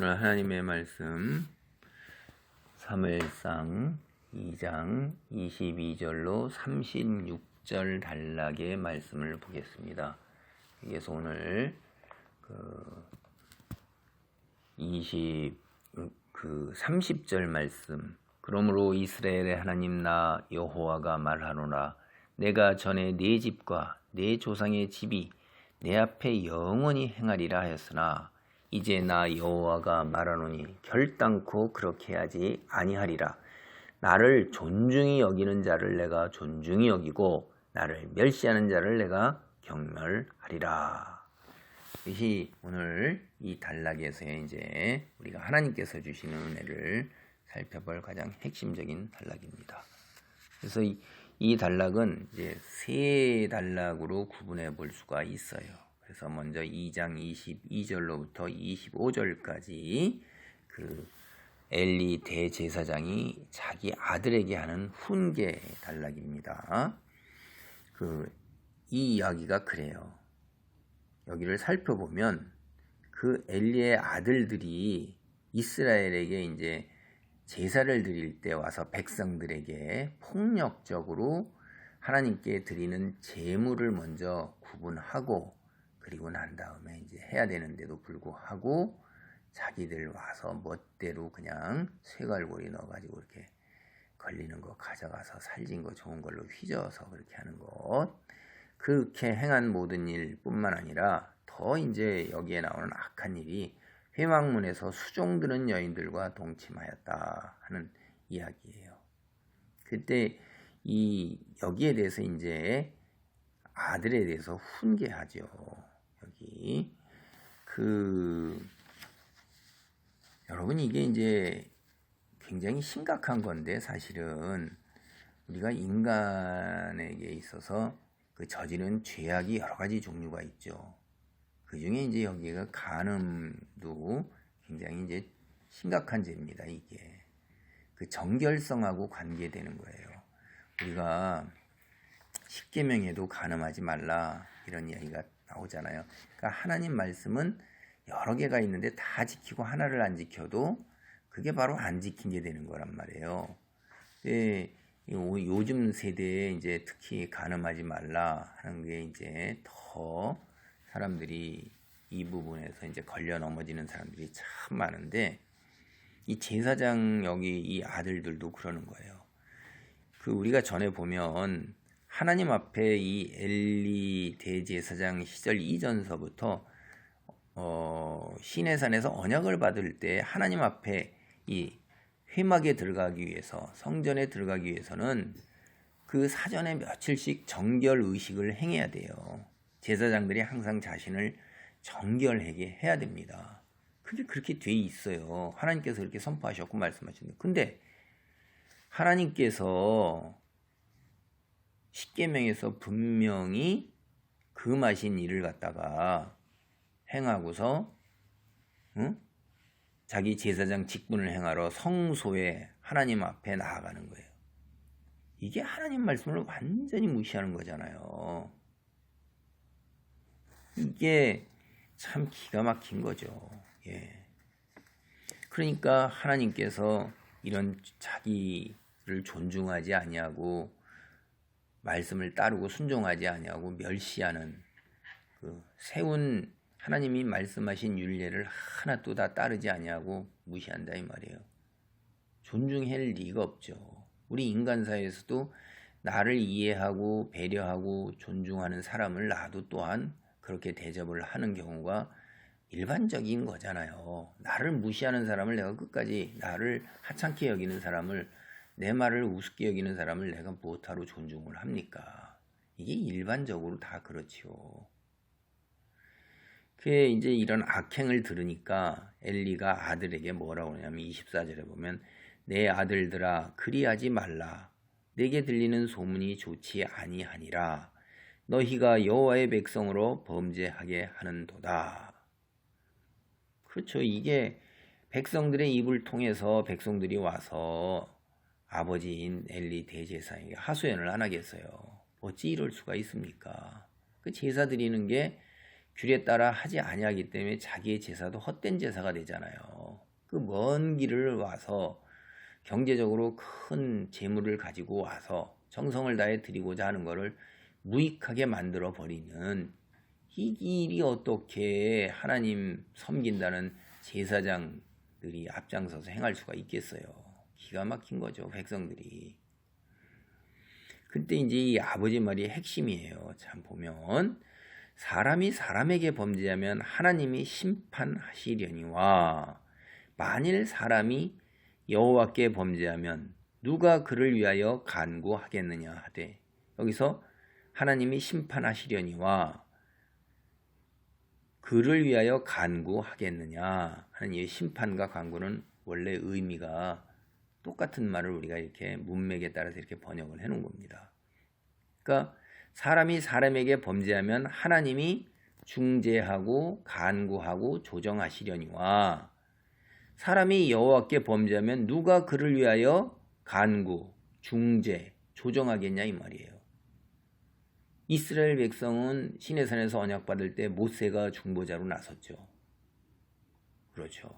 오늘 하나님의 말씀 사무엘상 2장 22절로 36절 단락의 말씀을 보겠습니다. 여기서 오늘 30절 말씀. 그러므로 이스라엘의 하나님 나 여호와가 말하노라. 내가 전에 네 집과 네 조상의 집이 내 앞에 영원히 행하리라 하였으나 이제 나 여호와가 말하노니 결단코 그렇게 하지 아니하리라. 나를 존중히 여기는 자를 내가 존중히 여기고 나를 멸시하는 자를 내가 경멸하리라. 이것이 오늘 이 단락에서의 이제 우리가 하나님께서 주시는 은혜를 살펴볼 가장 핵심적인 단락입니다. 그래서 이 단락은 이제 세 단락으로 구분해 볼 수가 있어요. 그래서 먼저 2장 22절로부터 25절까지 엘리 대제사장이 자기 아들에게 하는 훈계 단락입니다. 이 이야기가 그래요. 여기를 살펴보면 그 엘리의 아들들이 이스라엘에게 이제 제사를 드릴 때 와서 백성들에게 폭력적으로 하나님께 드리는 제물을 먼저 구분하고 그리고 난 다음에 이제 해야 되는데도 불구하고 자기들 와서 멋대로 그냥 쇠갈고리 넣어가지고 이렇게 걸리는 거 가져가서 살진 거 좋은 걸로 휘저어서 그렇게 하는 것. 그렇게 행한 모든 일뿐만 아니라 더 이제 여기에 나오는 악한 일이 회막문에서 수종드는 여인들과 동침하였다 하는 이야기예요. 그때 여기에 대해서 이제 아들에 대해서 훈계하죠. 여기 여러분 이게 이제 굉장히 심각한 건데 사실은 우리가 인간에게 있어서 저지른 죄악이 여러 가지 종류가 있죠. 그 중에 이제 여기가 간음도 굉장히 이제 심각한 죄입니다. 이게 정결성하고 관계되는 거예요. 우리가 십계명에도 간음하지 말라 이런 이야기가 나오잖아요. 그러니까 하나님 말씀은 여러 개가 있는데 다 지키고 하나를 안 지켜도 그게 바로 안 지킨 게 되는 거란 말이에요. 요즘 세대에 이제 특히 간음하지 말라 하는 게 이제 더 사람들이 이 부분에서 이제 걸려 넘어지는 사람들이 참 많은데 이 제사장 여기 이 아들들도 그러는 거예요. 우리가 전에 보면 하나님 앞에 이 엘리 대제사장 시절 이전서부터 시내산에서 언약을 받을 때 하나님 앞에 이 회막에 들어가기 위해서 성전에 들어가기 위해서는 그 사전에 며칠씩 정결 의식을 행해야 돼요. 제사장들이 항상 자신을 정결하게 해야 됩니다. 그게 그렇게 돼 있어요. 하나님께서 그렇게 선포하셨고 말씀하셨는데 근데 하나님께서 십계명에서 분명히 금하신 일을 갖다가 행하고서 자기 제사장 직분을 행하러 성소에 하나님 앞에 나아가는 거예요. 이게 하나님 말씀을 완전히 무시하는 거잖아요. 이게 참 기가 막힌 거죠. 예. 그러니까 하나님께서 이런 자기를 존중하지 아니하고 말씀을 따르고 순종하지 아니하고 멸시하는 세운 하나님이 말씀하신 율례를 하나도 다 따르지 아니하고 무시한다 이 말이에요. 존중할 리가 없죠. 우리 인간 사회에서도 나를 이해하고 배려하고 존중하는 사람을 나도 또한 그렇게 대접을 하는 경우가 일반적인 거잖아요. 나를 무시하는 사람을 내가 끝까지 나를 하찮게 여기는 사람을 내 말을 우습게 여기는 사람을 내가 무엇하러 존중을 합니까? 이게 일반적으로 다 그렇지요. 그게 이제 이런 악행을 들으니까 엘리가 아들에게 뭐라고 하냐면 24절에 보면 내 아들들아 그리하지 말라. 내게 들리는 소문이 좋지 아니하니라. 너희가 여호와의 백성으로 범죄하게 하는도다. 그렇죠. 이게 백성들의 입을 통해서 백성들이 와서 아버지인 엘리 대제사장에게 하소연을 안 하겠어요. 어찌 이럴 수가 있습니까? 제사 드리는 게 규례 따라 하지 아니하기 때문에 자기의 제사도 헛된 제사가 되잖아요. 그 먼 길을 와서 경제적으로 큰 재물을 가지고 와서 정성을 다해 드리고자 하는 것을 무익하게 만들어 버리는 이 길이 어떻게 하나님 섬긴다는 제사장들이 앞장서서 행할 수가 있겠어요. 기가 막힌 거죠, 백성들이. 그때 이제 이 아버지 말이 핵심이에요. 참 보면 사람이 사람에게 범죄하면 하나님이 심판하시려니와 만일 사람이 여호와께 범죄하면 누가 그를 위하여 간구하겠느냐 하되, 여기서 하나님이 심판하시려니와 그를 위하여 간구하겠느냐 하는 이 심판과 간구는 원래 의미가 똑같은 말을 우리가 이렇게 문맥에 따라서 이렇게 번역을 해놓은 겁니다. 그러니까 사람이 사람에게 범죄하면 하나님이 중재하고 간구하고 조정하시려니와 사람이 여호와께 범죄하면 누가 그를 위하여 간구, 중재, 조정하겠냐 이 말이에요. 이스라엘 백성은 시내산에서 언약받을 때 모세가 중보자로 나섰죠. 그렇죠.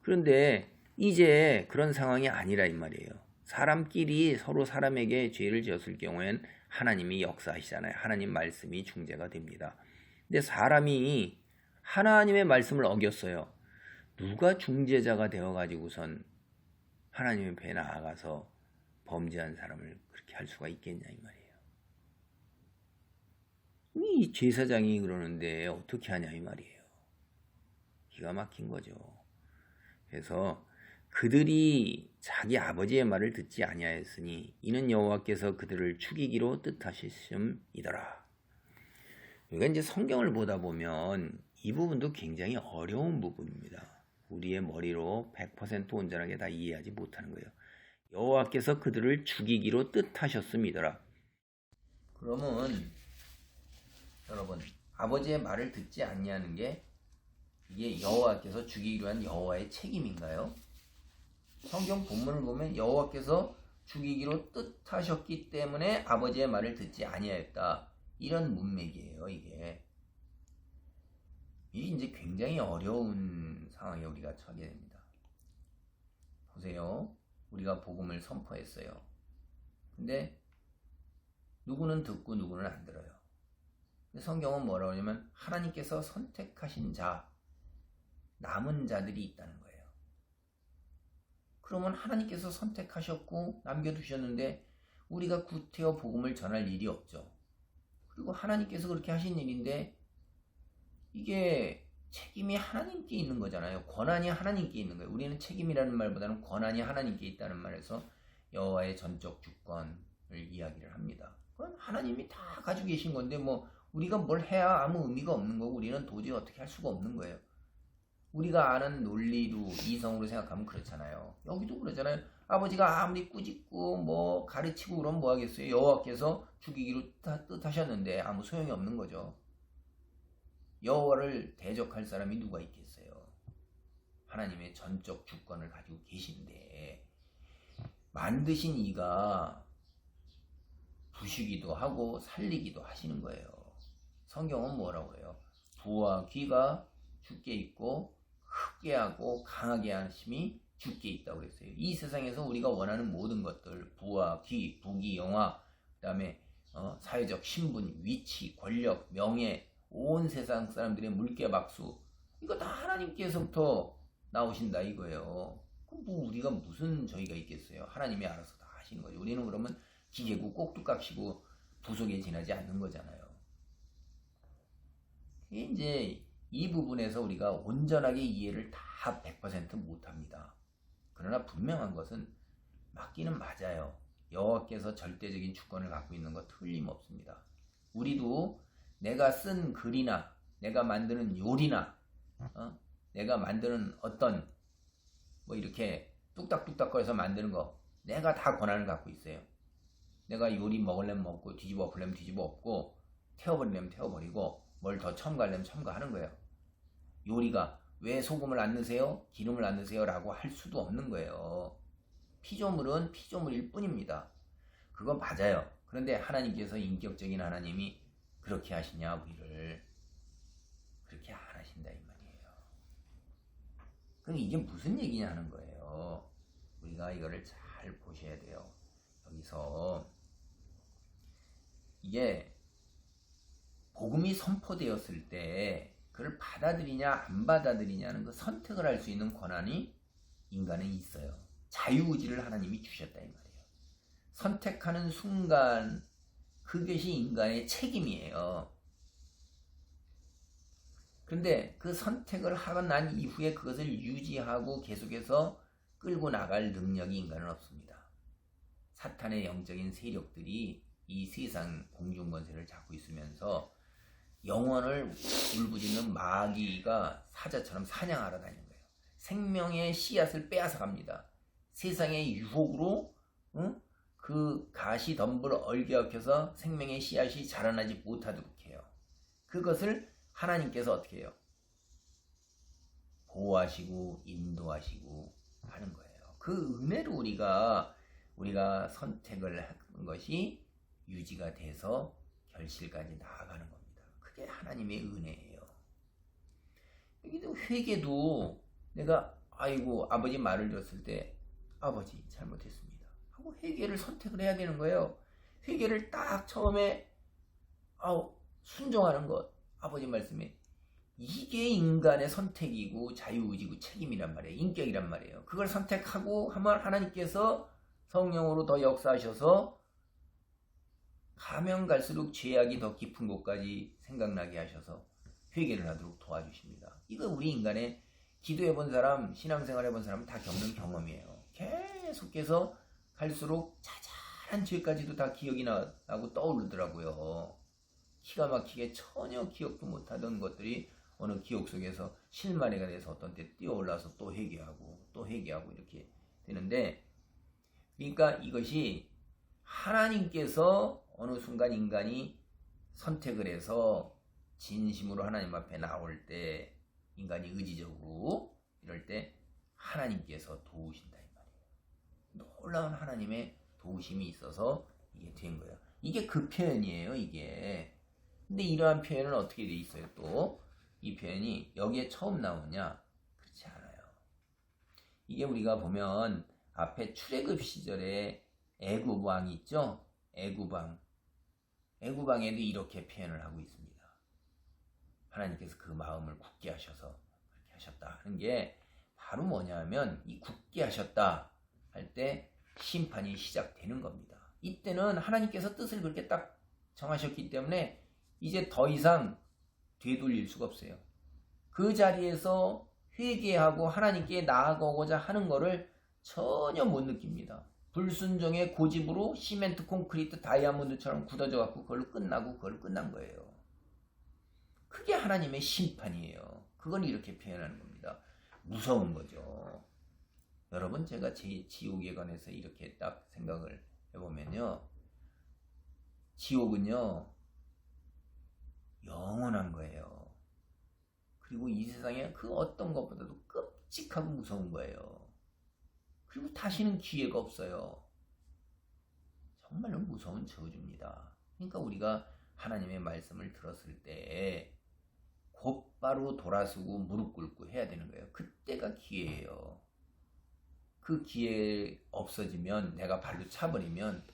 그런데 이제 그런 상황이 아니라 이 말이에요. 사람끼리 서로 사람에게 죄를 지었을 경우엔 하나님이 역사하시잖아요. 하나님 말씀이 중재가 됩니다. 근데 사람이 하나님의 말씀을 어겼어요. 누가 중재자가 되어가지고선 하나님의 배에 나아가서 범죄한 사람을 그렇게 할 수가 있겠냐 이 말이에요. 이 제사장이 그러는데 어떻게 하냐 이 말이에요. 기가 막힌 거죠. 그래서 그들이 자기 아버지의 말을 듣지 아니하였으니 이는 여호와께서 그들을 죽이기로 뜻하셨음이더라. 우리가 이제 성경을 보다 보면 이 부분도 굉장히 어려운 부분입니다. 우리의 머리로 100% 온전하게 다 이해하지 못하는 거예요. 여호와께서 그들을 죽이기로 뜻하셨음이더라. 그러면 여러분, 아버지의 말을 듣지 아니하는 게 이게 여호와께서 죽이기로 한 여호와의 책임인가요? 성경 본문을 보면 여호와께서 죽이기로 뜻하셨기 때문에 아버지의 말을 듣지 아니하였다. 이런 문맥이에요, 이게. 이게 이제 굉장히 어려운 상황에 우리가 처하게 됩니다. 보세요. 우리가 복음을 선포했어요. 근데 누구는 듣고 누구는 안 들어요. 성경은 뭐라고 하냐면 하나님께서 선택하신 자, 남은 자들이 있다는 거예요. 그러면 하나님께서 선택하셨고 남겨두셨는데 우리가 구태여 복음을 전할 일이 없죠. 그리고 하나님께서 그렇게 하신 일인데 이게 책임이 하나님께 있는 거잖아요. 권한이 하나님께 있는 거예요. 우리는 책임이라는 말보다는 권한이 하나님께 있다는 말에서 여호와의 전적 주권을 이야기를 합니다. 그건 하나님이 다 가지고 계신 건데 뭐 우리가 뭘 해야 아무 의미가 없는 거고 우리는 도저히 어떻게 할 수가 없는 거예요. 우리가 아는 논리로 이성으로 생각하면 그렇잖아요. 여기도 그러잖아요. 아버지가 아무리 꾸짖고 뭐 가르치고 그러면 뭐 하겠어요. 여호와께서 죽이기로 뜻하셨는데 아무 소용이 없는 거죠. 여호와를 대적할 사람이 누가 있겠어요. 하나님의 전적 주권을 가지고 계신데 만드신 이가 부시기도 하고 살리기도 하시는 거예요. 성경은 뭐라고 해요? 부와 귀가 주께 있고 크게 하고 강하게 하심이 주께 있다고 그랬어요. 이 세상에서 우리가 원하는 모든 것들, 부와 귀, 부귀, 영화, 그 다음에 사회적 신분, 위치, 권력, 명예, 온 세상 사람들의 물개박수, 이거 다 하나님께서부터 나오신다 이거예요. 그럼 뭐 우리가 무슨 저희가 있겠어요. 하나님이 알아서 다 하신 거죠. 우리는 그러면 기계고 꼭두각시고 부속에 지나지 않는 거잖아요. 이제 이 부분에서 우리가 온전하게 이해를 다 100% 못합니다. 그러나 분명한 것은 맞기는 맞아요. 여호와께서 절대적인 주권을 갖고 있는 거 틀림없습니다. 우리도 내가 쓴 글이나 내가 만드는 요리나 내가 만드는 어떤 뭐 이렇게 뚝딱뚝딱거려서 만드는 거 내가 다 권한을 갖고 있어요. 내가 요리 먹으려면 먹고 뒤집어 엎으려면 뒤집어 엎고 태워버리려면 태워버리고 뭘 더 첨가하려면 첨가하는 거예요. 요리가 왜 소금을 안 넣으세요? 기름을 안 넣으세요? 라고 할 수도 없는 거예요. 피조물은 피조물일 뿐입니다. 그거 맞아요. 그런데 하나님께서 인격적인 하나님이 그렇게 하시냐 우리를 그렇게 안 하신다 이 말이에요. 그럼 이게 무슨 얘기냐 하는 거예요. 우리가 이거를 잘 보셔야 돼요. 여기서 이게 복음이 선포되었을 때 그걸 받아들이냐 안 받아들이냐는 그 선택을 할 수 있는 권한이 인간에 있어요. 자유의지를 하나님이 주셨다 이 말이에요. 선택하는 순간 그것이 인간의 책임이에요. 그런데 그 선택을 하고 난 이후에 그것을 유지하고 계속해서 끌고 나갈 능력이 인간은 없습니다. 사탄의 영적인 세력들이 이 세상 공중권세를 잡고 있으면서 영혼을 울부짖는 마귀가 사자처럼 사냥하러 다니는 거예요. 생명의 씨앗을 빼앗아 갑니다. 세상의 유혹으로 그 가시덤불 얼개어켜서 생명의 씨앗이 자라나지 못하도록 해요. 그것을 하나님께서 어떻게 해요? 보호하시고 인도하시고 하는 거예요. 그 은혜로 우리가 선택을 한 것이 유지가 돼서 결실까지 나아가는 겁니다. 그게 하나님의 은혜예요. 여기도 회개도 내가 아버지 말을 들었을 때 아버지 잘못했습니다 하고 회개를 선택을 해야 되는 거예요. 회개를 딱 처음에 순종하는 것, 아버지 말씀에 이게 인간의 선택이고 자유의지고 책임이란 말이에요. 인격이란 말이에요. 그걸 선택하고 하면 하나님께서 성령으로 더 역사하셔서 가면 갈수록 죄악이 더 깊은 곳까지 생각나게 하셔서 회개를 하도록 도와주십니다. 이거 우리 인간의 기도해본 사람, 신앙생활 해본 사람 다 겪는 경험이에요. 계속해서 갈수록 자잘한 죄까지도 다 기억이 나고 떠오르더라고요. 기가 막히게 전혀 기억도 못하던 것들이 어느 기억 속에서 실마리가 돼서 어떤 때 뛰어올라서 또 회개하고 이렇게 되는데, 그러니까 이것이 하나님께서 어느 순간 인간이 선택을 해서 진심으로 하나님 앞에 나올 때, 인간이 의지적으로 이럴 때 하나님께서 도우신다 이 말이에요. 놀라운 하나님의 도우심이 있어서 이게 된 거예요. 이게 그 표현이에요. 이게. 근데 이러한 표현은 어떻게 돼 있어요? 또 이 표현이 여기에 처음 나오냐? 그렇지 않아요. 이게 우리가 보면 앞에 출애굽 시절에 애굽 왕이 있죠? 애굽 왕에도 이렇게 표현을 하고 있습니다. 하나님께서 그 마음을 굳게 하셔서 그렇게 하셨다 하는 게 바로 뭐냐면, 이 굳게 하셨다 할 때 심판이 시작되는 겁니다. 이때는 하나님께서 뜻을 그렇게 딱 정하셨기 때문에 이제 더 이상 되돌릴 수가 없어요. 그 자리에서 회개하고 하나님께 나아가고자 하는 것을 전혀 못 느낍니다. 불순종의 고집으로 시멘트, 콘크리트, 다이아몬드처럼 굳어져 갖고 그걸로 끝난 거예요. 그게 하나님의 심판이에요. 그걸 이렇게 표현하는 겁니다. 무서운 거죠. 여러분, 제가 지옥에 관해서 이렇게 딱 생각을 해보면요, 지옥은요 영원한 거예요. 그리고 이 세상에 그 어떤 것보다도 끔찍하고 무서운 거예요. 그리고 다시는 기회가 없어요. 정말로 무서운 저주입니다. 그러니까 우리가 하나님의 말씀을 들었을 때 곧바로 돌아서고 무릎 꿇고 해야 되는 거예요. 그때가 기회예요. 그 기회 없어지면, 내가 발로 차버리면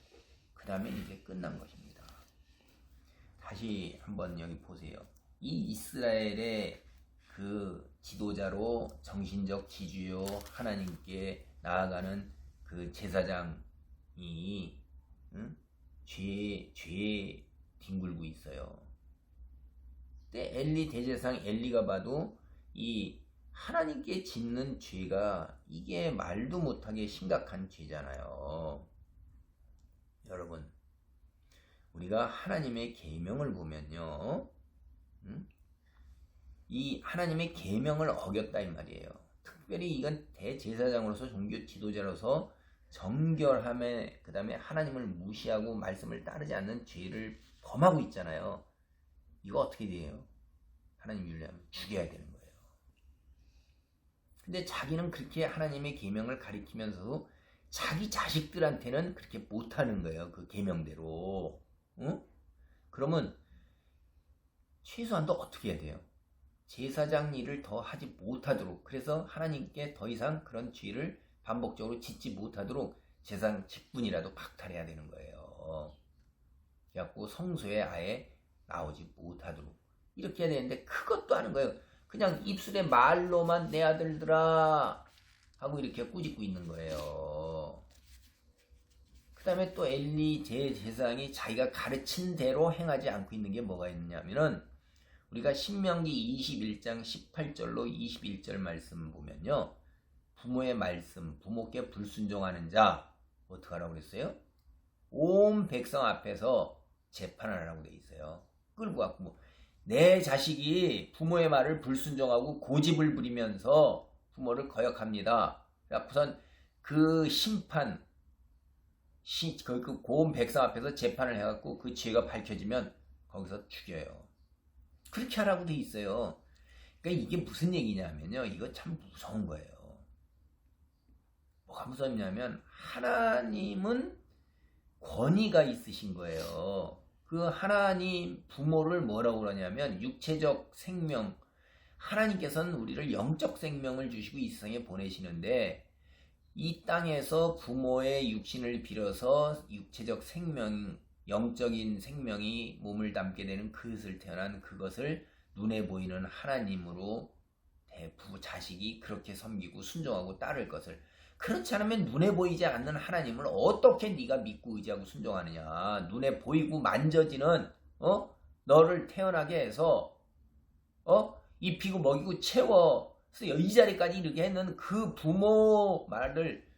그 다음에 이제 끝난 것입니다. 다시 한번 여기 보세요. 이 이스라엘의 그 지도자로 정신적 지주요 하나님께 나아가는 그 제사장이 죄에 뒹굴고 있어요. 그때 엘리 대제사장 엘리가 봐도 이 하나님께 짓는 죄가 이게 말도 못하게 심각한 죄잖아요. 여러분, 우리가 하나님의 계명을 보면요, 이 하나님의 계명을 어겼다 이 말이에요. 특별히 이건 대제사장으로서 종교 지도자로서 정결함에, 그 다음에 하나님을 무시하고 말씀을 따르지 않는 죄를 범하고 있잖아요. 이거 어떻게 돼요? 하나님 윤리하면 죽여야 되는 거예요. 근데 자기는 그렇게 하나님의 계명을 가리키면서도 자기 자식들한테는 그렇게 못하는 거예요. 그 계명대로. 그러면 최소한도 어떻게 해야 돼요? 제사장 일을 더 하지 못하도록, 그래서 하나님께 더 이상 그런 죄를 반복적으로 짓지 못하도록 제사장 직분이라도 박탈해야 되는 거예요. 그래갖고 성소에 아예 나오지 못하도록 이렇게 해야 되는데 그것도 하는 거예요. 그냥 입술에 말로만 내 아들들아 하고 이렇게 꾸짖고 있는 거예요. 그 다음에 또 엘리 제사장이 자기가 가르친 대로 행하지 않고 있는 게 뭐가 있냐면은, 우리가 신명기 21장 18절로 21절 말씀 보면요, 부모의 말씀, 부모께 불순종하는 자 어떻게 하라고 그랬어요? 온 백성 앞에서 재판을 하라고 돼 있어요. 끌고 갖고 내 자식이 부모의 말을 불순종하고 고집을 부리면서 부모를 거역합니다. 우선 그 심판, 그 고온 백성 앞에서 재판을 해갖고 그 죄가 밝혀지면 거기서 죽여요. 그렇게 하라고 돼 있어요. 그러니까 이게 무슨 얘기냐면요, 이거 참 무서운 거예요. 뭐가 무섭냐면 하나님은 권위가 있으신 거예요. 그 하나님 부모를 뭐라고 그러냐면 육체적 생명, 하나님께서는 우리를 영적 생명을 주시고 이 세상에 보내시는데, 이 땅에서 부모의 육신을 빌어서 육체적 생명, 영적인 생명이 몸을 담게 되는 그것을 태어난 그것을 눈에 보이는 하나님으로 자식이 그렇게 섬기고 순종하고 따를 것을, 그렇지 않으면 눈에 보이지 않는 하나님을 어떻게 네가 믿고 의지하고 순종하느냐. 눈에 보이고 만져지는 너를 태어나게 해서 입히고 먹이고 채워 이 자리까지 이르게 했는 그 부모 말을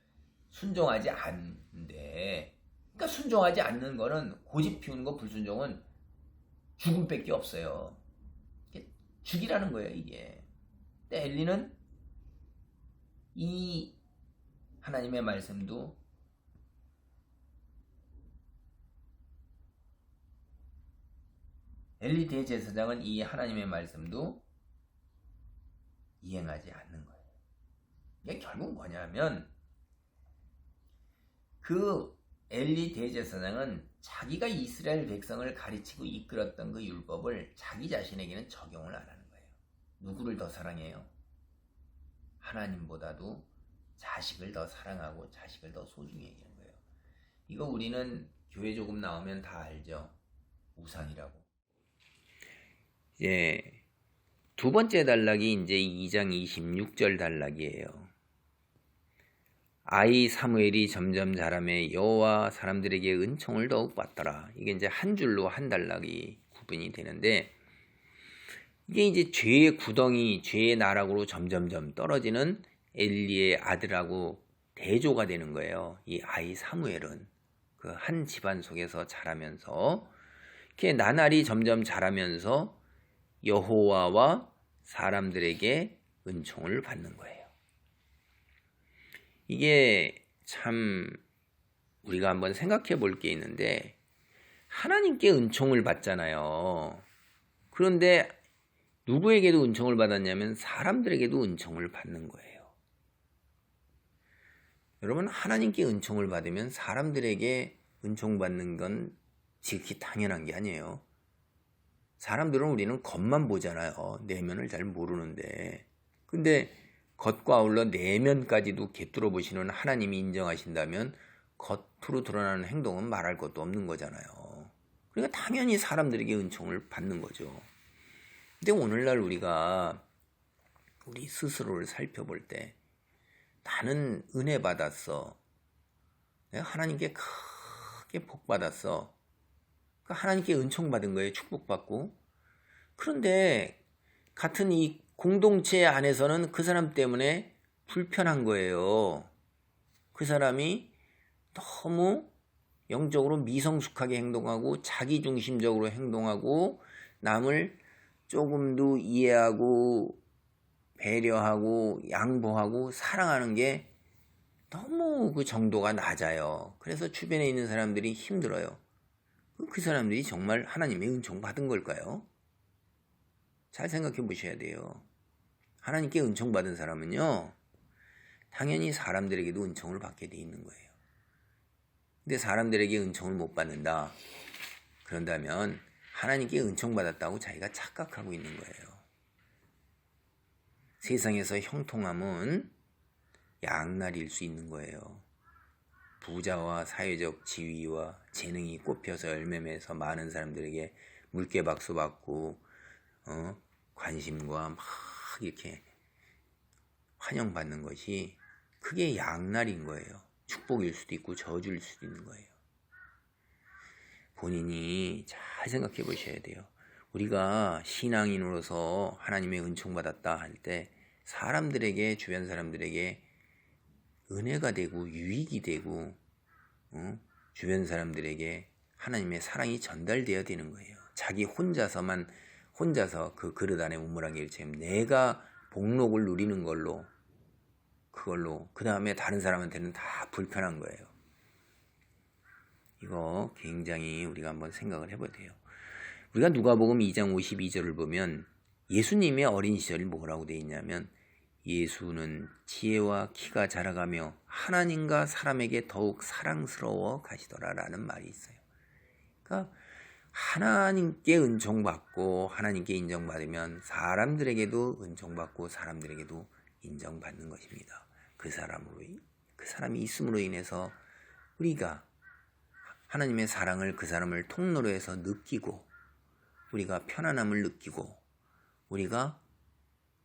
순종하지 않는데, 그러니까 순종하지 않는 거는, 고집 피우는 거 불순종은 죽음밖에 없어요. 죽이라는 거예요 이게. 근데 엘리는 이 하나님의 말씀도 엘리 대제사장은 이 하나님의 말씀도 이행하지 않는 거예요. 이게 결국 뭐냐면, 그 엘리 대제사장은 자기가 이스라엘 백성을 가르치고 이끌었던 그 율법을 자기 자신에게는 적용을 안 하는 거예요. 누구를 더 사랑해요? 하나님보다도 자식을 더 사랑하고 자식을 더 소중히 여기는 거예요. 이거 우리는 교회 조금 나오면 다 알죠. 우상이라고. 예. 두 번째 단락이 이제 2장 26절 단락이에요. 아이 사무엘이 점점 자라매 여호와 사람들에게 은총을 더욱 받더라. 이게 이제 한 줄로 한 단락이 구분이 되는데, 이게 이제 죄의 구덩이, 죄의 나락으로 점점점 떨어지는 엘리의 아들하고 대조가 되는 거예요. 이 아이 사무엘은 그 한 집안 속에서 자라면서 이렇게 나날이 점점 자라면서 여호와와 사람들에게 은총을 받는 거예요. 이게 참 우리가 한번 생각해 볼 게 있는데, 하나님께 은총을 받잖아요. 그런데 누구에게도 은총을 받았냐면 사람들에게도 은총을 받는 거예요. 여러분, 하나님께 은총을 받으면 사람들에게 은총받는 건 지극히 당연한 게 아니에요. 사람들은 우리는 겉만 보잖아요. 내면을 잘 모르는데. 근데 겉과 아울러 내면까지도 꿰뚫어 보시는 하나님이 인정하신다면 겉으로 드러나는 행동은 말할 것도 없는 거잖아요. 그러니까 당연히 사람들에게 은총을 받는 거죠. 근데 오늘날 우리가 우리 스스로를 살펴볼 때, 나는 은혜 받았어. 내가 하나님께 크게 복 받았어. 하나님께 은총 받은 거예요. 축복받고. 그런데 같은 이 공동체 안에서는 그 사람 때문에 불편한 거예요. 그 사람이 너무 영적으로 미성숙하게 행동하고 자기중심적으로 행동하고 남을 조금도 이해하고 배려하고 양보하고 사랑하는 게 너무 그 정도가 낮아요. 그래서 주변에 있는 사람들이 힘들어요. 그 사람들이 정말 하나님의 은총 받은 걸까요? 잘 생각해 보셔야 돼요. 하나님께 은총 받은 사람은요, 당연히 사람들에게도 은총을 받게 돼 있는 거예요. 근데 사람들에게 은총을 못 받는다. 그런다면 하나님께 은총 받았다고 자기가 착각하고 있는 거예요. 세상에서 형통함은 양날일 수 있는 거예요. 부자와 사회적 지위와 재능이 꼽혀서 열매맺어서 많은 사람들에게 물개박수 받고 관심과 막 이렇게 환영받는 것이 그게 양날인 거예요. 축복일 수도 있고 저주일 수도 있는 거예요. 본인이 잘 생각해 보셔야 돼요. 우리가 신앙인으로서 하나님의 은총 받았다 할 때 사람들에게, 주변 사람들에게 은혜가 되고 유익이 되고 주변 사람들에게 하나님의 사랑이 전달되어야 되는 거예요. 자기 혼자서 그 그릇 안에 우물안개처럼 내가 복록을 누리는 걸로, 그걸로 그 다음에 다른 사람한테는 다 불편한 거예요. 이거 굉장히 우리가 한번 생각을 해봐야 돼요. 우리가 누가복음 2장 52절을 보면 예수님의 어린 시절이 뭐라고 되어 있냐면, 예수는 지혜와 키가 자라가며 하나님과 사람에게 더욱 사랑스러워 가시더라라는 말이 있어요. 그러니까 하나님께 은총받고 하나님께 인정받으면 사람들에게도 은총받고 사람들에게도 인정받는 것입니다. 그 사람이 있음으로 인해서 우리가 하나님의 사랑을 그 사람을 통로로 해서 느끼고, 우리가 편안함을 느끼고, 우리가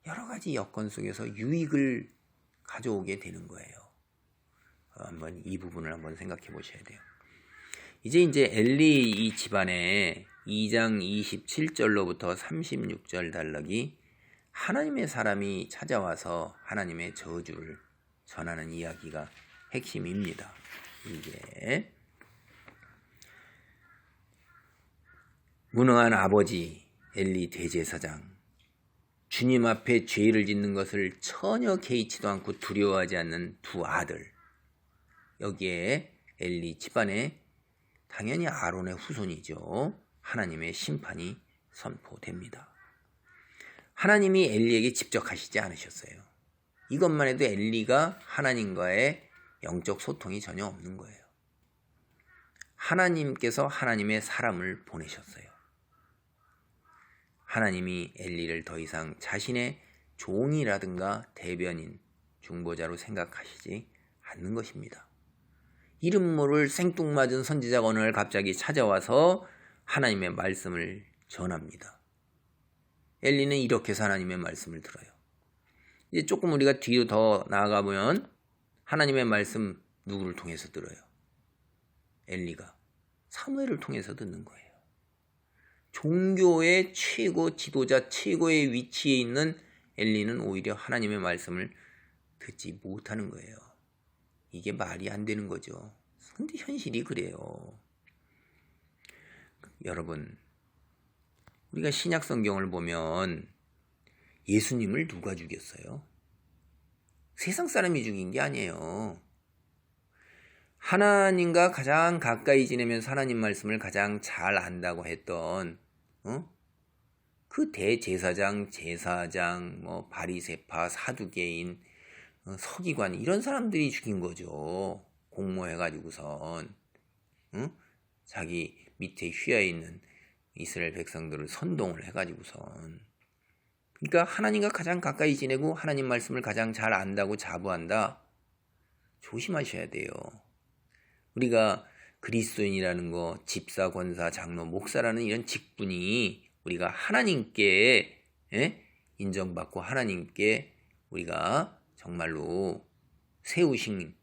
여러 가지 여건 속에서 유익을 가져오게 되는 거예요. 한번 이 부분을 한번 생각해 보셔야 돼요. 이제 엘리 이 집안에 2장 27절로부터 36절 달락이 하나님의 사람이 찾아와서 하나님의 저주를 전하는 이야기가 핵심입니다. 이게 무능한 아버지 엘리 대제사장, 주님 앞에 죄를 짓는 것을 전혀 개의치도 않고 두려워하지 않는 두 아들, 여기에 엘리 집안에 당연히 아론의 후손이죠. 하나님의 심판이 선포됩니다. 하나님이 엘리에게 직접 하시지 않으셨어요. 이것만 해도 엘리가 하나님과의 영적 소통이 전혀 없는 거예요. 하나님께서 하나님의 사람을 보내셨어요. 하나님이 엘리를 더 이상 자신의 종이라든가 대변인, 중보자로 생각하시지 않는 것입니다. 이름 모를 생뚱맞은 선지자가 어느 날 갑자기 찾아와서 하나님의 말씀을 전합니다. 엘리는 이렇게 해서 하나님의 말씀을 들어요. 이제 조금 우리가 뒤로 더 나아가 보면 하나님의 말씀 누구를 통해서 들어요? 엘리가 사무엘을 통해서 듣는 거예요. 종교의 최고 지도자, 최고의 위치에 있는 엘리는 오히려 하나님의 말씀을 듣지 못하는 거예요. 이게 말이 안 되는 거죠. 근데 현실이 그래요. 여러분, 우리가 신약 성경을 보면 예수님을 누가 죽였어요? 세상 사람이 죽인 게 아니에요. 하나님과 가장 가까이 지내면서 하나님 말씀을 가장 잘 안다고 했던 그 대제사장, 제사장, 바리새파, 사두개인, 서기관, 이런 사람들이 죽인 거죠. 공모해가지고선 자기 밑에 휘하에 있는 이스라엘 백성들을 선동을 해가지고선. 그러니까 하나님과 가장 가까이 지내고 하나님 말씀을 가장 잘 안다고 자부한다. 조심하셔야 돼요. 우리가 그리스도인이라는 거, 집사, 권사, 장로, 목사라는 이런 직분이 우리가 하나님께 인정받고 하나님께 우리가 정말로 세우신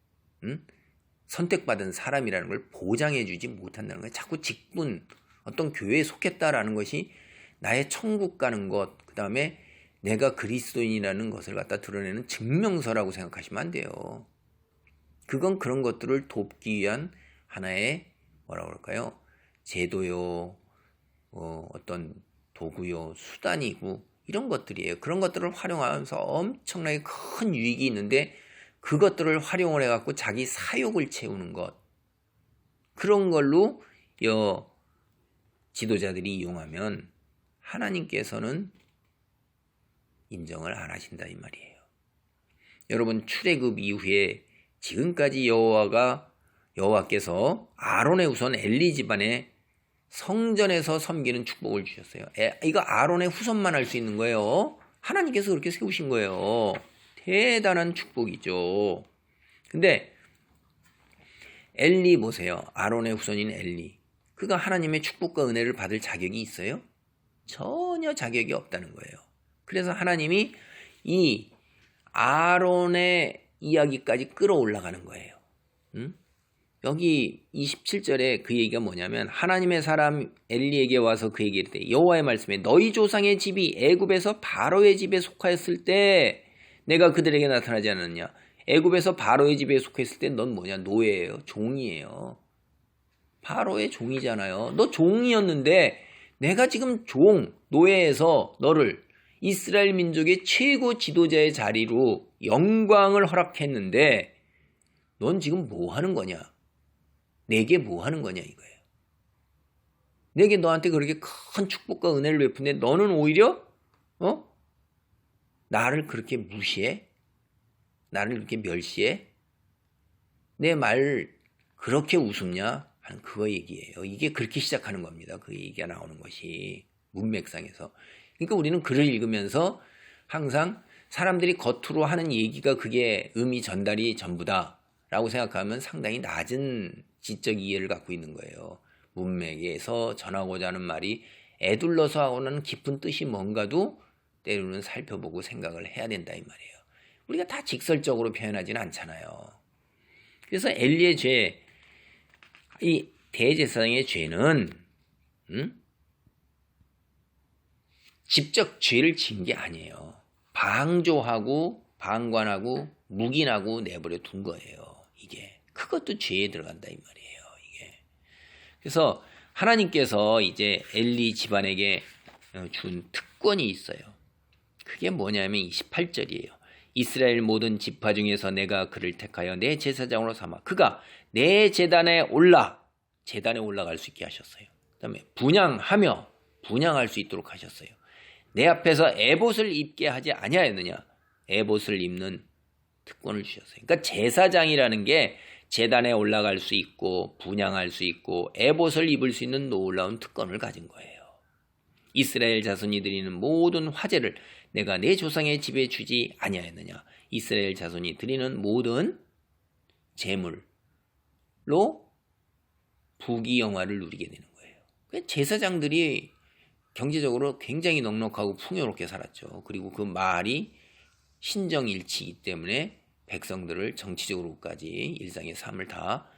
선택받은 사람이라는 걸 보장해주지 못한다는 거예요. 자꾸 직분, 어떤 교회에 속했다라는 것이 나의 천국 가는 것, 그 다음에 내가 그리스도인이라는 것을 갖다 드러내는 증명서라고 생각하시면 안 돼요. 그건 그런 것들을 돕기 위한 하나의 뭐라고 그럴까요? 제도요, 어떤 도구요, 수단이고 이런 것들이에요. 그런 것들을 활용하면서 엄청나게 큰 유익이 있는데 그것들을 활용을 해갖고 자기 사욕을 채우는 것, 그런 걸로 지도자들이 이용하면 하나님께서는 인정을 안 하신다 이 말이에요. 여러분, 출애굽 이후에 지금까지 여호와께서 아론의 후손 엘리 집안에 성전에서 섬기는 축복을 주셨어요. 이거 아론의 후손만 할 수 있는 거예요. 하나님께서 그렇게 세우신 거예요. 대단한 축복이죠. 근데 엘리 보세요. 아론의 후손인 엘리. 그가 하나님의 축복과 은혜를 받을 자격이 있어요? 전혀 자격이 없다는 거예요. 그래서 하나님이 이 아론의 이야기까지 끌어올라가는 거예요. 응? 여기 27절에 그 얘기가 뭐냐면 하나님의 사람 엘리에게 와서 그 얘기를 때 여호와의 말씀에 너희 조상의 집이 애굽에서 바로의 집에 속하였을 때 내가 그들에게 나타나지 않았느냐. 애굽에서 바로의 집에 속했을 때 넌 뭐냐? 노예예요. 종이에요. 바로의 종이잖아요. 너 종이었는데 내가 지금 노예에서 너를 이스라엘 민족의 최고 지도자의 자리로 영광을 허락했는데 넌 지금 뭐 하는 거냐? 내게 뭐 하는 거냐 이거예요. 내게 너한테 그렇게 큰 축복과 은혜를 베푼데 너는 오히려 나를 그렇게 무시해? 나를 그렇게 멸시해? 내 말 그렇게 우습냐? 하는 그거 얘기예요. 이게 그렇게 시작하는 겁니다. 그 얘기가 나오는 것이 문맥상에서. 그러니까 우리는 글을 읽으면서 항상 사람들이 겉으로 하는 얘기가 그게 의미 전달이 전부다라고 생각하면 상당히 낮은 지적 이해를 갖고 있는 거예요. 문맥에서 전하고자 하는 말이 애둘러서 하고는 깊은 뜻이 뭔가도 때로는 살펴보고 생각을 해야 된다 이 말이에요. 우리가 다 직설적으로 표현하지는 않잖아요. 그래서 엘리의 죄, 이 대제사장의 죄는 직접 죄를 지은 게 아니에요. 방조하고 방관하고 묵인하고 내버려 둔 거예요. 이게 그것도 죄에 들어간다 이 말이에요. 이게 그래서 하나님께서 이제 엘리 집안에게 준 특권이 있어요. 그게 뭐냐면 28절이에요. 이스라엘 모든 지파 중에서 내가 그를 택하여 내 제사장으로 삼아 그가 내 제단에 올라갈 수 있게 하셨어요. 그 다음에 분양할 수 있도록 하셨어요. 내 앞에서 에봇을 입게 하지 아니하였느냐. 에봇을 입는 특권을 주셨어요. 그러니까 제사장이라는 게 제단에 올라갈 수 있고 분양할 수 있고 에봇을 입을 수 있는 놀라운 특권을 가진 거예요. 이스라엘 자손이 드리는 모든 화제를 내가 내 조상의 집에 주지 아니하였느냐. 이스라엘 자손이 드리는 모든 제물로 부귀영화를 누리게 되는 거예요. 제사장들이 경제적으로 굉장히 넉넉하고 풍요롭게 살았죠. 그리고 그 말이 신정일치이기 때문에 백성들을 정치적으로까지 일상의 삶을 다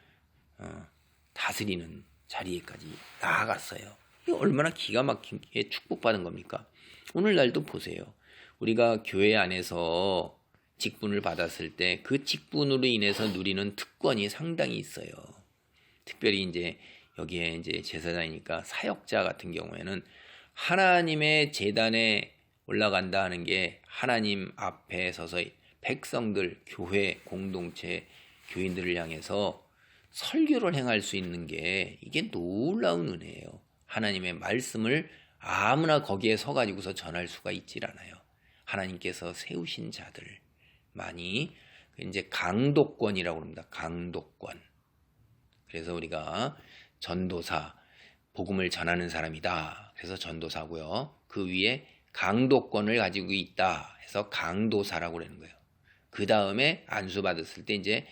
다스리는 자리에까지 나아갔어요. 이게 얼마나 기가 막히게 축복받은 겁니까? 오늘날도 보세요. 우리가 교회 안에서 직분을 받았을 때 그 직분으로 인해서 누리는 특권이 상당히 있어요. 특별히 이제 여기에 이제 제사장이니까 사역자 같은 경우에는 하나님의 제단에 올라간다 하는 게 하나님 앞에 서서 백성들, 교회, 공동체, 교인들을 향해서 설교를 행할 수 있는 게 이게 놀라운 은혜예요. 하나님의 말씀을 아무나 거기에 서가지고서 전할 수가 있질 않아요. 하나님께서 세우신 자들만이 이제 강독권이라고 합니다. 강독권. 그래서 우리가 전도사, 복음을 전하는 사람이다. 그래서 전도사고요. 그 위에 강독권을 가지고 있다. 해서 강도사라고 그러는 거예요. 그 다음에 안수받았을 때 이제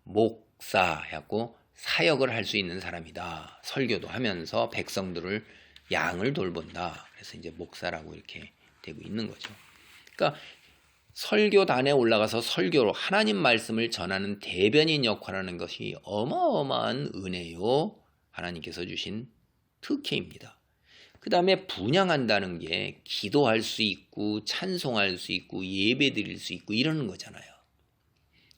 목사 해갖고 사역을 할 수 있는 사람이다. 설교도 하면서 백성들을 양을 돌본다. 그래서 이제 목사라고 이렇게 되고 있는 거죠. 그러니까 설교단에 올라가서 설교로 하나님 말씀을 전하는 대변인 역할을 하는 것이 어마어마한 은혜요. 하나님께서 주신 특혜입니다. 그 다음에 분양한다는 게 기도할 수 있고 찬송할 수 있고 예배 드릴 수 있고 이러는 거잖아요.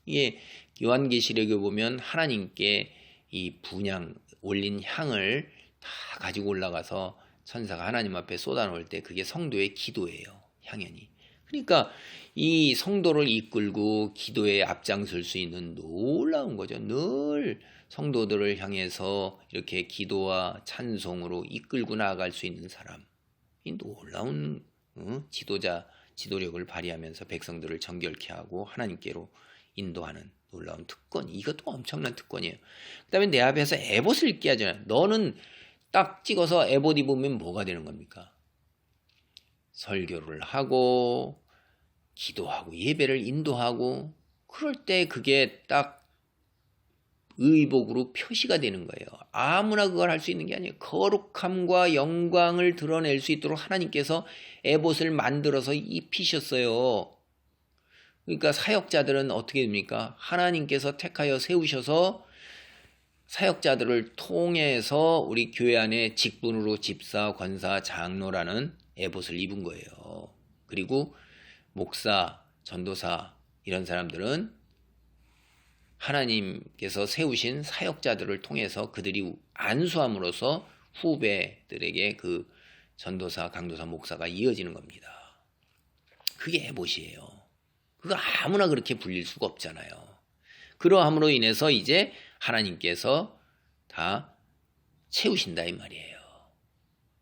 이게 요한계시록에 보면 하나님께 이 분양 올린 향을 다 가지고 올라가서 천사가 하나님 앞에 쏟아놓을 때 그게 성도의 기도예요. 향연이. 그러니까 이 성도를 이끌고 기도에 앞장설 수 있는 놀라운 거죠. 늘 성도들을 향해서 이렇게 기도와 찬송으로 이끌고 나아갈 수 있는 사람. 이 놀라운 지도력을 발휘하면서 백성들을 정결케 하고 하나님께로 인도하는 놀라운 특권. 이것도 엄청난 특권이에요. 그 다음에 내 앞에서 에봇을 입게 하잖아요. 너는 딱 찍어서 에봇 입으면 뭐가 되는 겁니까? 설교를 하고 기도하고 예배를 인도하고 그럴 때 그게 딱 의복으로 표시가 되는 거예요. 아무나 그걸 할 수 있는 게 아니에요. 거룩함과 영광을 드러낼 수 있도록 하나님께서 에봇을 만들어서 입히셨어요. 그러니까 사역자들은 어떻게 됩니까? 하나님께서 택하여 세우셔서 사역자들을 통해서 우리 교회 안에 직분으로 집사, 권사, 장로라는 에봇을 입은 거예요. 그리고 목사, 전도사 이런 사람들은 하나님께서 세우신 사역자들을 통해서 그들이 안수함으로써 후배들에게 그 전도사, 강도사, 목사가 이어지는 겁니다. 그게 에봇이에요. 그거 아무나 그렇게 불릴 수가 없잖아요. 그러함으로 인해서 이제 하나님께서 다 채우신다 이 말이에요.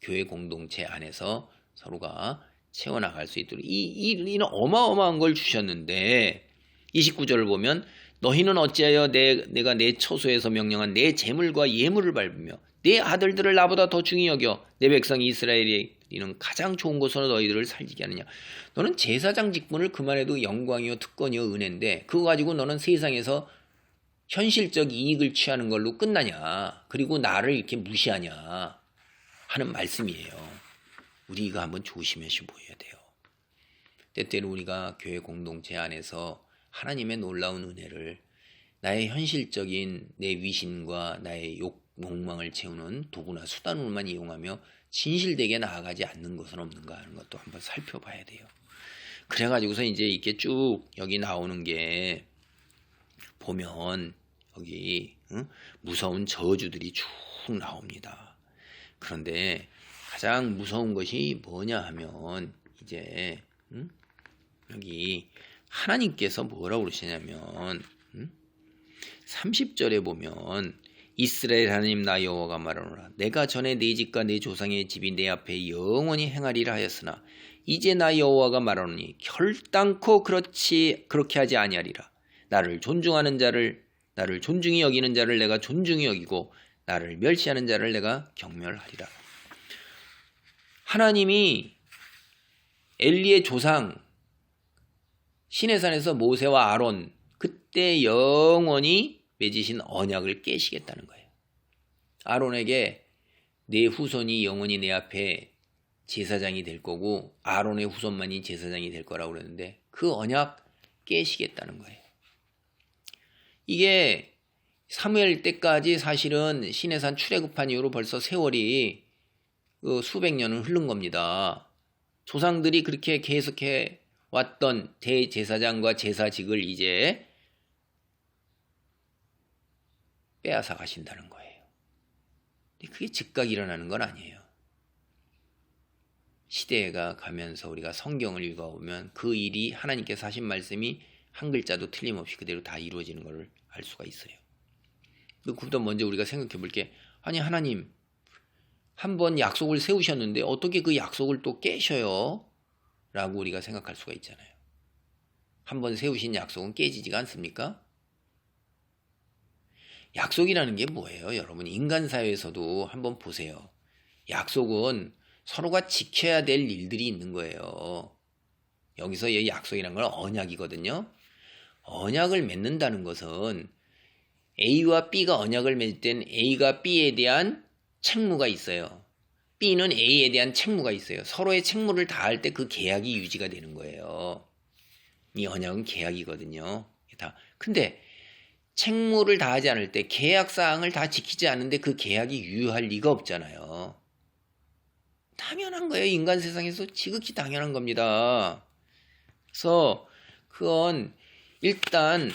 교회 공동체 안에서 서로가 채워나갈 수 있도록 이런 어마어마한 걸 주셨는데 29절을 보면 너희는 어찌하여 내가 내 처소에서 명령한 내 재물과 예물을 밟으며 내 아들들을 나보다 더 중히 여겨 내 백성 이스라엘이는 가장 좋은 곳으로 너희들을 살지게 하느냐. 너는 제사장 직분을 그만해도 영광이요 특권이요 은혜인데 그거 가지고 너는 세상에서 현실적 이익을 취하는 걸로 끝나냐. 그리고 나를 이렇게 무시하냐 하는 말씀이에요. 우리 이거 한번 조심해서 보여야 돼요. 때때로 우리가 교회 공동체 안에서 하나님의 놀라운 은혜를 나의 현실적인 내 위신과 나의 욕망을 채우는 도구나 수단으로만 이용하며 진실되게 나아가지 않는 것은 없는가 하는 것도 한번 살펴봐야 돼요. 그래가지고서 이제 이렇게 쭉 여기 나오는 게 보면 여기 무서운 저주들이 쭉 나옵니다. 그런데 가장 무서운 것이 뭐냐 하면 이제 여기 하나님께서 뭐라고 그러시냐면 30절에 보면 이스라엘 하나님 나 여호와가 말하노라 내가 전에 내 집과 내 조상의 집이 내 앞에 영원히 행하리라 하였으나 이제 나 여호와가 말하노니 결단코 그렇게 하지 아니하리라. 나를 존중히 여기는 자를 내가 존중히 여기고 나를 멸시하는 자를 내가 경멸하리라. 하나님이 엘리의 조상 시내산에서 모세와 아론 그때 영원히 맺으신 언약을 깨시겠다는 거예요. 아론에게 내 후손이 영원히 내 앞에 제사장이 될 거고 아론의 후손만이 제사장이 될 거라고 그랬는데 그 언약 깨시겠다는 거예요. 이게 사무엘 때까지 사실은 시내산 출애굽한 이후로 벌써 세월이 수백 년은 흐른 겁니다. 조상들이 그렇게 계속해 왔던 대제사장과 제사직을 이제 빼앗아 가신다는 거예요. 근데 그게 즉각 일어나는 건 아니에요. 시대가 가면서 우리가 성경을 읽어보면 그 일이 하나님께서 하신 말씀이 한 글자도 틀림없이 그대로 다 이루어지는 것을 알 수가 있어요. 그부터 먼저 우리가 생각해 볼 게 아니 하나님 한번 약속을 세우셨는데 어떻게 그 약속을 또 깨셔요? 라고 우리가 생각할 수가 있잖아요. 한번 세우신 약속은 깨지지가 않습니까? 약속이라는 게 뭐예요? 여러분 인간 사회에서도 한번 보세요. 약속은 서로가 지켜야 될 일들이 있는 거예요. 여기서 이 약속이라는 건 언약이거든요. 언약을 맺는다는 것은 A와 B가 언약을 맺을 땐 A가 B에 대한 책무가 있어요. B는 A에 대한 책무가 있어요. 서로의 책무를 다할 때 그 계약이 유지가 되는 거예요. 이 언약은 계약이거든요. 근데 책무를 다하지 않을 때 계약사항을 다 지키지 않는데 그 계약이 유효할 리가 없잖아요. 당연한 거예요. 인간 세상에서 지극히 당연한 겁니다. 그래서 그건 일단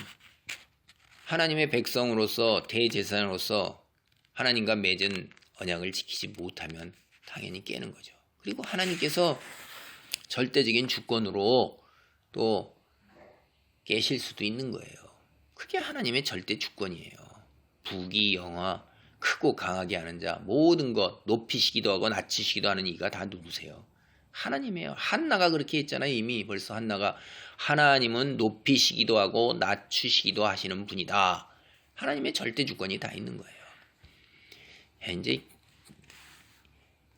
하나님의 백성으로서 대제사장으로서 하나님과 맺은 언약을 지키지 못하면 당연히 깨는 거죠. 그리고 하나님께서 절대적인 주권으로 또 깨실 수도 있는 거예요. 그게 하나님의 절대 주권이에요. 부귀 영화 크고 강하게 하는 자 모든 것 높이시기도 하고 낮추시기도 하는 이가 다 누구세요? 하나님이에요. 한나가 그렇게 했잖아요. 이미 벌써 한나가 하나님은 높이시기도 하고 낮추시기도 하시는 분이다. 하나님의 절대 주권이 다 있는 거예요. 이제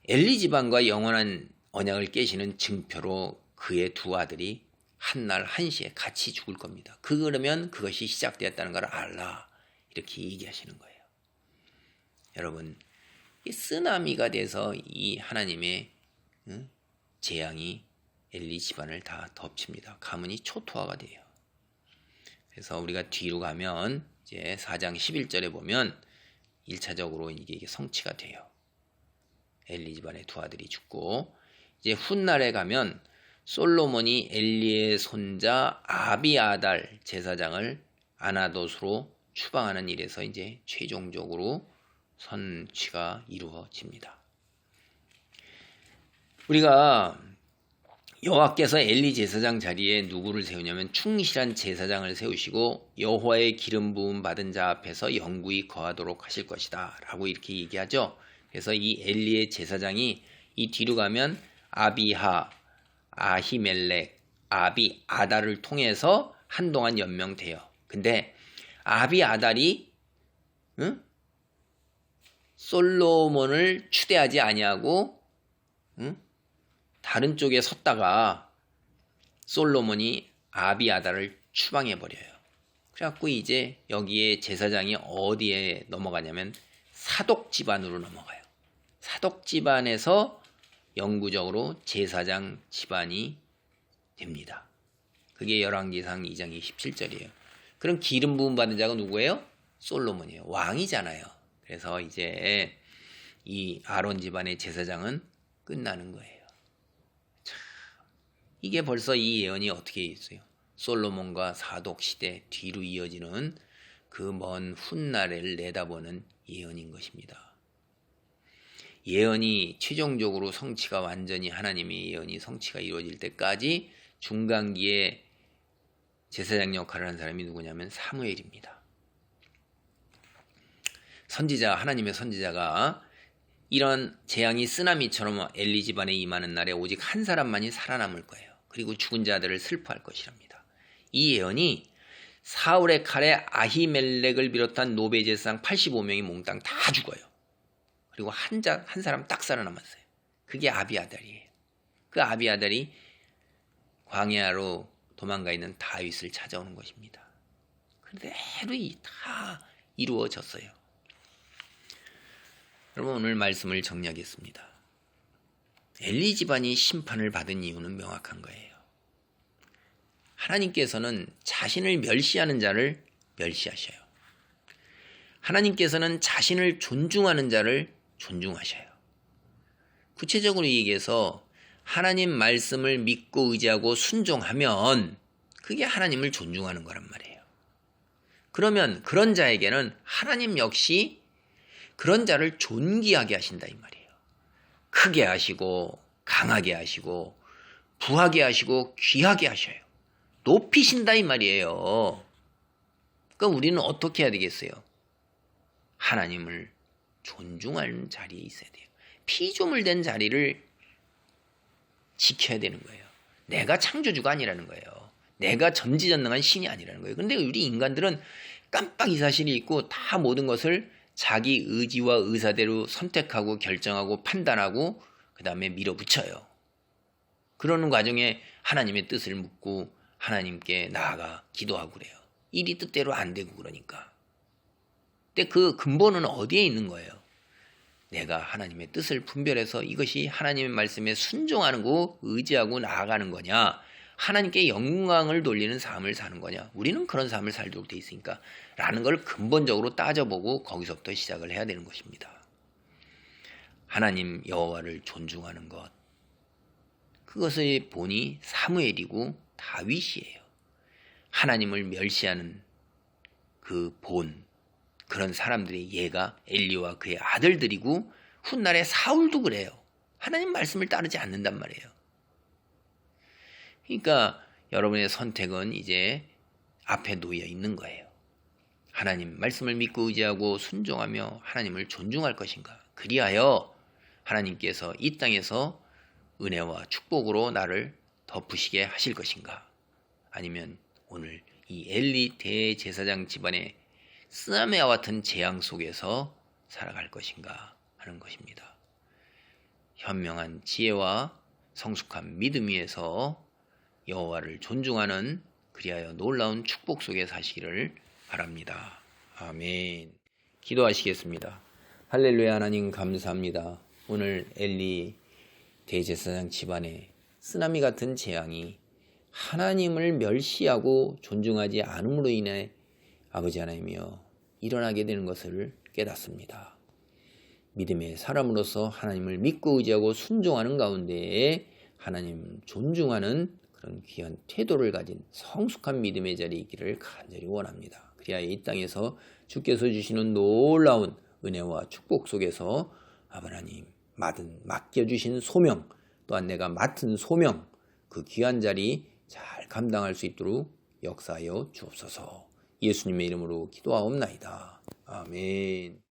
엘리 집안과 영원한 언약을 깨시는 증표로 그의 두 아들이 한날 한시에 같이 죽을 겁니다. 그러면 그것이 시작되었다는 걸 알라. 이렇게 얘기하시는 거예요. 여러분, 이 쓰나미가 돼서 이 하나님의 재앙이 엘리 집안을 다 덮칩니다. 가문이 초토화가 돼요. 그래서 우리가 뒤로 가면 이제 4장 11절에 보면 1차적으로 이게 성취가 돼요. 엘리 집안의 두 아들이 죽고 이제 훗날에 가면 솔로몬이 엘리의 손자 아비아달 제사장을 아나돗으로 추방하는 일에서 이제 최종적으로 선취가 이루어집니다. 우리가 여호와께서 엘리 제사장 자리에 누구를 세우냐면 충실한 제사장을 세우시고 여호와의 기름 부음 받은 자 앞에서 영구히 거하도록 하실 것이다 라고 이렇게 얘기하죠. 그래서 이 엘리의 제사장이 이 뒤로 가면 아비하, 아히멜렉, 아비아달을 통해서 한동안 연명돼요. 근데 아비아달이 솔로몬을 추대하지 아니하고 다른 쪽에 섰다가 솔로몬이 아비아달을 추방해버려요. 그래갖고 이제 여기에 제사장이 어디에 넘어가냐면 사독 집안으로 넘어가요. 사독 집안에서 영구적으로 제사장 집안이 됩니다. 그게 열왕기상 2장 27절이에요. 그럼 기름 부음 받은 자가 누구예요? 솔로몬이에요. 왕이잖아요. 그래서 이제 이 아론 집안의 제사장은 끝나는 거예요. 참, 이게 벌써 이 예언이 어떻게 있어요? 솔로몬과 사독 시대 뒤로 이어지는 그 먼 훗날을 내다보는 예언인 것입니다. 예언이 최종적으로 성취가 완전히 하나님의 예언이 성취가 이루어질 때까지 중간기에 제사장 역할을 한 사람이 누구냐면 사무엘입니다. 선지자, 하나님의 선지자가 이런 재앙이 쓰나미처럼 엘리 집안에 임하는 날에 오직 한 사람만이 살아남을 거예요. 그리고 죽은 자들을 슬퍼할 것이랍니다. 이 예언이 사울의 칼에 아히멜렉을 비롯한 노베 제사장 85명이 몽땅 다 죽어요. 그리고 한 사람 딱 살아남았어요. 그게 아비아달이에요. 그 아비아달이 광야로 도망가 있는 다윗을 찾아오는 것입니다. 그대로 다 이루어졌어요. 여러분, 오늘 말씀을 정리하겠습니다. 엘리 집안이 심판을 받은 이유는 명확한 거예요. 하나님께서는 자신을 멸시하는 자를 멸시하셔요. 하나님께서는 자신을 존중하는 자를 존중하셔요. 구체적으로 얘기해서 하나님 말씀을 믿고 의지하고 순종하면 그게 하나님을 존중하는 거란 말이에요. 그러면 그런 자에게는 하나님 역시 그런 자를 존귀하게 하신다 이 말이에요. 크게 하시고 강하게 하시고 부하게 하시고 귀하게 하셔요. 높이신다 이 말이에요. 그러니까 우리는 어떻게 해야 되겠어요? 하나님을 존중하는 자리에 있어야 돼요. 피조물된 자리를 지켜야 되는 거예요. 내가 창조주가 아니라는 거예요. 내가 전지전능한 신이 아니라는 거예요. 그런데 우리 인간들은 깜빡 이 사실이 있고 다 모든 것을 자기 의지와 의사대로 선택하고 결정하고 판단하고 그 다음에 밀어붙여요. 그러는 과정에 하나님의 뜻을 묻고 하나님께 나아가 기도하고 그래요. 일이 뜻대로 안 되고 그러니까. 근데 그 근본은 어디에 있는 거예요? 내가 하나님의 뜻을 분별해서 이것이 하나님의 말씀에 순종하는 거 의지하고 나아가는 거냐, 하나님께 영광을 돌리는 삶을 사는 거냐. 우리는 그런 삶을 살도록 돼 있으니까 라는 걸 근본적으로 따져보고 거기서부터 시작을 해야 되는 것입니다. 하나님 여호와를 존중하는 것, 그것의 본이 사무엘이고 다윗이에요. 하나님을 멸시하는 그 본, 그런 사람들의 예가 엘리와 그의 아들들이고 훗날에 사울도 그래요. 하나님 말씀을 따르지 않는단 말이에요. 그러니까 여러분의 선택은 이제 앞에 놓여 있는 거예요. 하나님 말씀을 믿고 의지하고 순종하며 하나님을 존중할 것인가? 그리하여 하나님께서 이 땅에서 은혜와 축복으로 나를 덮으시게 하실 것인가? 아니면 오늘 이 엘리 대제사장 집안의 쓰나미와 같은 재앙 속에서 살아갈 것인가 하는 것입니다. 현명한 지혜와 성숙한 믿음 위에서 여호와를 존중하는 그리하여 놀라운 축복 속에 사시기를 바랍니다. 아멘. 기도하시겠습니다. 할렐루야. 하나님 감사합니다. 오늘 엘리 대제사장 집안에 쓰나미 같은 재앙이 하나님을 멸시하고 존중하지 않음으로 인해 아버지 하나님이여 일어나게 되는 것을 깨닫습니다. 믿음의 사람으로서 하나님을 믿고 의지하고 순종하는 가운데에 하나님 존중하는 그런 귀한 태도를 가진 성숙한 믿음의 자리에 있기를 간절히 원합니다. 그리하여 이 땅에서 주께서 주시는 놀라운 은혜와 축복 속에서 하나님 맡겨주신 소명, 또한 내가 맡은 소명, 그 귀한 자리 잘 감당할 수 있도록 역사하여 주옵소서. 예수님의 이름으로 기도하옵나이다. 아멘.